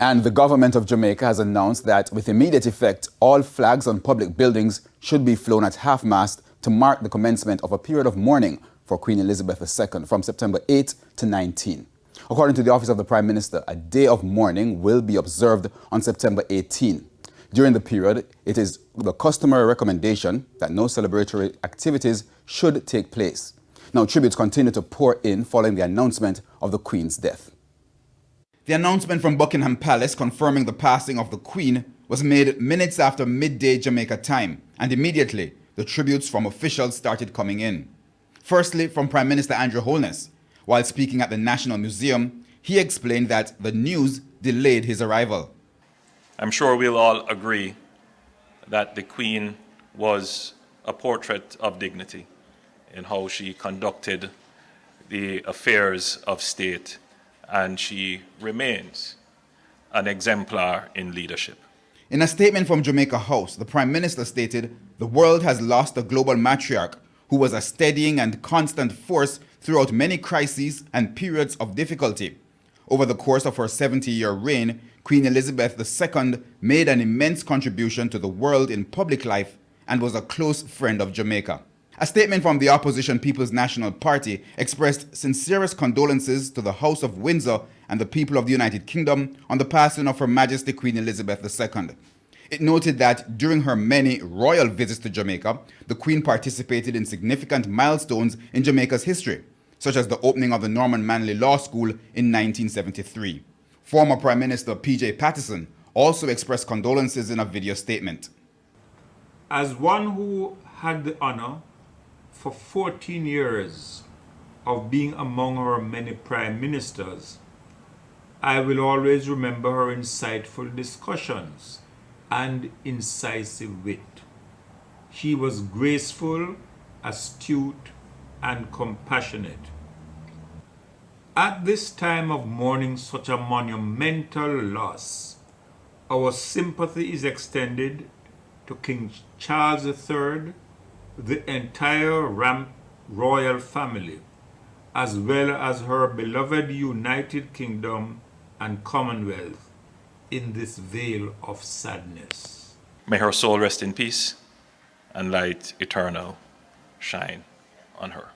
And the government of Jamaica has announced that with immediate effect, all flags on public buildings should be flown at half-mast to mark the commencement of a period of mourning for Queen Elizabeth II from September 8 to 19. According to the Office of the Prime Minister, a day of mourning will be observed on September 18. During the period, it is the customary recommendation that no celebratory activities should take place. Now, tributes continue to pour in following the announcement of the Queen's death. The announcement from Buckingham Palace confirming the passing of the Queen was made minutes after midday Jamaica time, and immediately the tributes from officials started coming in. Firstly, from Prime Minister Andrew Holness. While speaking at the National Museum, he explained that the news delayed his arrival. I'm sure we'll all agree that the Queen was a portrait of dignity in how she conducted the affairs of state, and she remains an exemplar in leadership. In a statement from Jamaica House, the Prime Minister stated, "The world has lost a global matriarch who was a steadying and constant force throughout many crises and periods of difficulty. Over the course of her 70-year reign, Queen Elizabeth II made an immense contribution to the world in public life and was a close friend of Jamaica." A statement from the opposition People's National Party expressed sincerest condolences to the House of Windsor and the people of the United Kingdom on the passing of Her Majesty Queen Elizabeth II. It noted that during her many royal visits to Jamaica, the Queen participated in significant milestones in Jamaica's history, such as the opening of the Norman Manley Law School in 1973. Former Prime Minister P.J. Patterson also expressed condolences in a video statement. As one who had the honor for 14 years of being among her many prime ministers, I will always remember her insightful discussions and incisive wit. She was graceful, astute, and compassionate. At this time of mourning such a monumental loss, our sympathy is extended to King Charles III, the entire royal family, as well as her beloved United Kingdom and Commonwealth in this veil of sadness. May her soul rest in peace and light eternal shine on her.